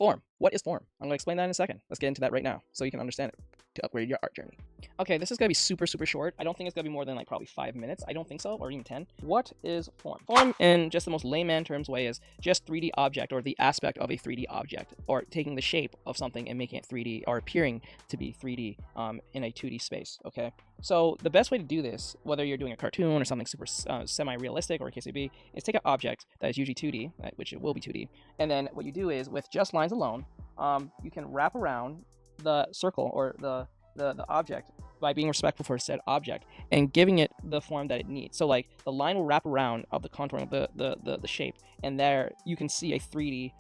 Form. What is form? I'm going to explain that in a second. Let's get into that right now so you can understand it to upgrade your art journey. Okay, this is going to be super, super short. I don't think it's going to be more than like probably 5 minutes. I don't think so, or even 10. What is form? Form, in just the most layman terms way, is just 3D object, or the aspect of a 3D object, or taking the shape of something and making it 3D, or appearing to be 3D in a 2D space, okay? So the best way to do this, whether you're doing a cartoon or something super semi-realistic, or a case may be, is take an object that is usually 2D, which it will be 2D, and then what you do is, with just lines alone, you can wrap around the circle or the object by being respectful for said object and giving it the form that it needs. So like the line will wrap around of the contouring of the shape, and there you can see a 3D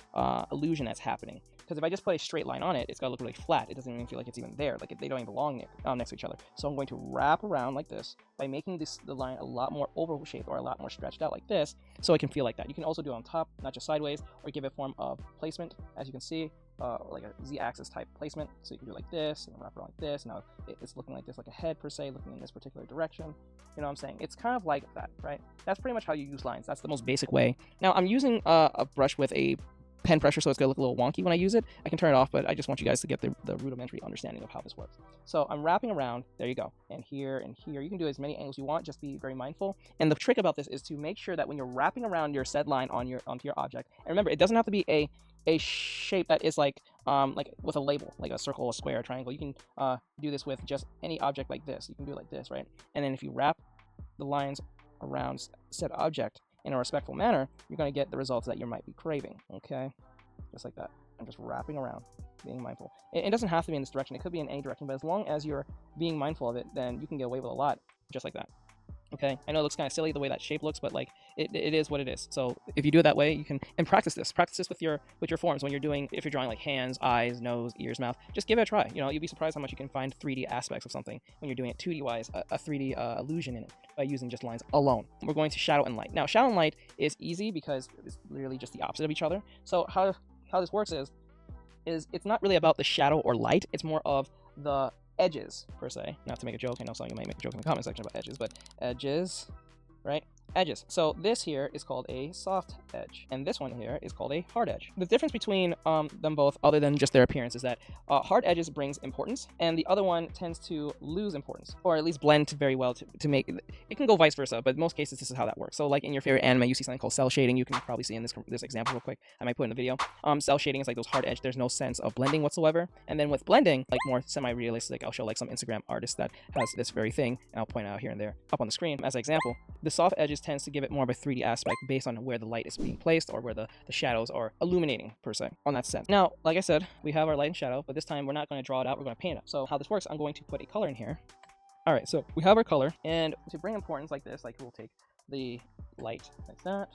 illusion that's happening. Because if I just put a straight line on it, it's gonna look really flat. It doesn't even feel like it's even there. Like they don't even belong next to each other. So I'm going to wrap around like this by making the line a lot more oval shaped, or a lot more stretched out like this, so it can feel like that. You can also do it on top, not just sideways, or give it a form of placement, as you can see, like a Z-axis type placement. So you can do it like this, and wrap around like this. Now it's looking like this, like a head per se, looking in this particular direction. You know what I'm saying? It's kind of like that, right? That's pretty much how you use lines. That's the most basic way. Now I'm using a brush with a pen pressure, so it's going to look a little wonky when I use it. I can turn it off, but I just want you guys to get the rudimentary understanding of how this works. So I'm wrapping around, there you go, and here and here. You can do as many angles you want, just be very mindful. And the trick about this is to make sure that when you're wrapping around your said line onto your object, and remember, it doesn't have to be a shape that is like with a label, like a circle, a square, a triangle. You can do this with just any object like this. You can do it like this, right? And then if you wrap the lines around said object in a respectful manner, you're going to get the results that you might be craving, okay? Just like that. I'm just wrapping around, being mindful. It doesn't have to be in this direction. It could be in any direction, but as long as you're being mindful of it, then you can get away with a lot, just like that. Okay, I know it looks kind of silly the way that shape looks, but like it is what it is. So if you do it that way, you can, and practice this with your forms when you're doing, if you're drawing like hands, eyes, nose, ears, mouth. Just give it a try. You know, you'll be surprised how much you can find 3D aspects of something when you're doing it 2D wise, a 3D illusion in it by using just lines alone. We're going to shadow and light. Now shadow and light is easy because it's literally just the opposite of each other. So how this works is it's not really about the shadow or light. It's more of the edges, per se. Not to make a joke, I know some of you might make a joke in the comment section about edges, but edges, right? Edges. So this here is called a soft edge, and this one here is called a hard edge. The difference between them both, other than just their appearance, is that hard edges brings importance, and the other one tends to lose importance, or at least blend very well to make it can go vice versa, but in most cases this is how that works. So like in your favorite anime, you see something called cell shading. You can probably see in this example real quick, I might put in the video. Cell shading is like those hard edge. There's no sense of blending whatsoever. And then with blending, like more semi-realistic, I'll show like some Instagram artist that has this very thing, and I'll point out here and there up on the screen as an example. The soft edges tends to give it more of a 3D aspect based on where the light is being placed, or where the shadows are illuminating, per se, on that sense. Now, like I said, we have our light and shadow, but this time we're not going to draw it out, we're going to paint it. So how this works, I'm going to put a color in here. All right, so we have our color, and to bring importance like this, like we'll take the light like that,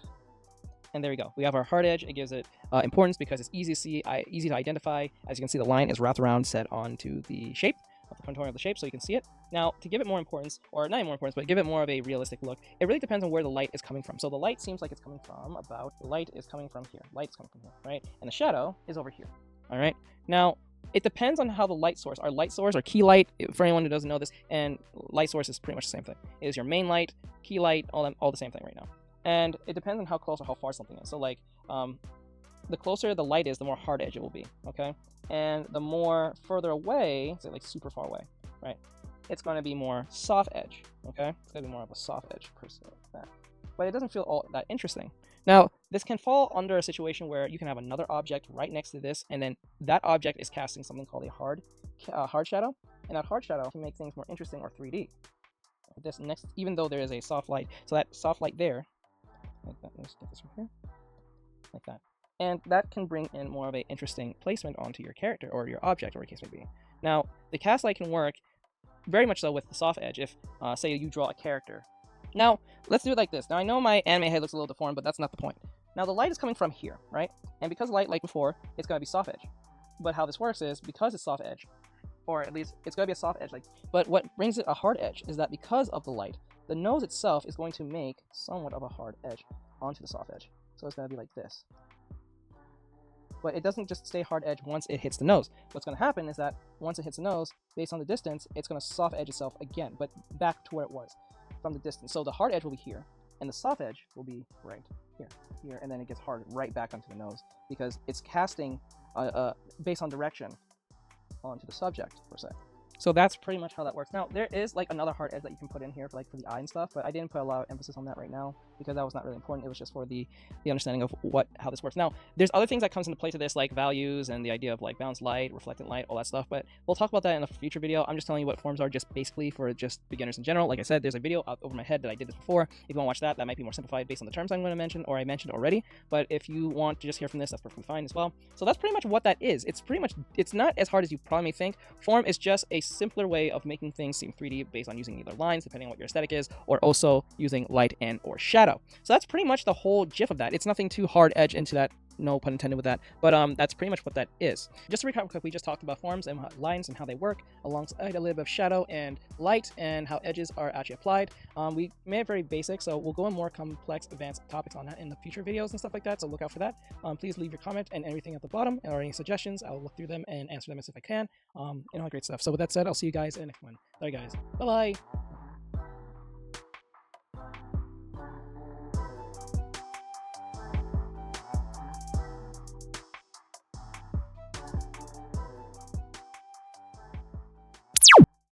and there we go. We have our hard edge. It gives it importance because it's easy to see, easy to identify. As you can see, the line is wrapped around, set onto the shape of the contouring of the shape, so you can see it. Now, to give it more importance, or not even more importance, but give it more of a realistic look, it really depends on where the light is coming from. So the light seems like it's coming from the light is coming from here. Light is coming from here, right? And the shadow is over here, all right? Now, it depends on how the light source, our light source, or key light, for anyone who doesn't know this, and light source is pretty much the same thing. It is your main light, key light, all the same thing right now. And it depends on how close or how far something is. So like, the closer the light is, the more hard edge it will be, okay? And the more further away, say like super far away, right? It's going to be more soft edge, okay? It's going to be more of a soft edge, per se, like that. But it doesn't feel all that interesting. Now, this can fall under a situation where you can have another object right next to this, and then that object is casting something called a hard shadow, and that hard shadow can make things more interesting or 3D. This next, even though there is a soft light, so that soft light there, like that, let's get this from here, like that. And that can bring in more of an interesting placement onto your character or your object, or a case may be. Now, the cast light can work very much so with the soft edge if, say, you draw a character. Now, let's do it like this. Now, I know my anime head looks a little deformed, but that's not the point. Now, the light is coming from here, right? And because light, like before, it's going to be soft edge. But how this works is, because it's soft edge, or at least it's going to be a soft edge, but what brings it a hard edge is that because of the light, the nose itself is going to make somewhat of a hard edge onto the soft edge. So it's going to be like this. But it doesn't just stay hard edge once it hits the nose. What's going to happen is that once it hits the nose, based on the distance, it's going to soft edge itself again, but back to where it was from the distance. So the hard edge will be here, and the soft edge will be right here, and then it gets hard right back onto the nose because it's casting based on direction onto the subject per se. So that's pretty much how that works. Now, there is like another hard edge that you can put in here for like for the eye and stuff, but I didn't put a lot of emphasis on that right now because that was not really important. It was just for the understanding of how this works. Now, there's other things that comes into play to this, like values and the idea of like balanced light, reflected light, all that stuff, but we'll talk about that in a future video. I'm just telling you what forms are just basically for just beginners in general. Like I said, there's a video out over my head that I did this before. If you want to watch that, that might be more simplified based on the terms I'm going to mention, or I mentioned already, but if you want to just hear from this, that's perfectly fine as well. So that's pretty much what that is. It's not as hard as you probably may think. Form is just a simpler way of making things seem 3D based on using either lines, depending on what your aesthetic is, or also using light and or shadow. So that's pretty much the whole gist of that. It's nothing too hard edge into that, no pun intended with that, but that's pretty much what that is. Just to recap quick, we just talked about forms and lines and how they work, alongside a little bit of shadow and light and how edges are actually applied. We made it very basic, so we'll go in more complex, advanced topics on that in the future videos and stuff like that, so look out for that. Please leave your comment and everything at the bottom, or any suggestions. I'll look through them and answer them as if I can, and all that great stuff. So with that said, I'll see you guys in the next one. All right, guys. Bye-bye.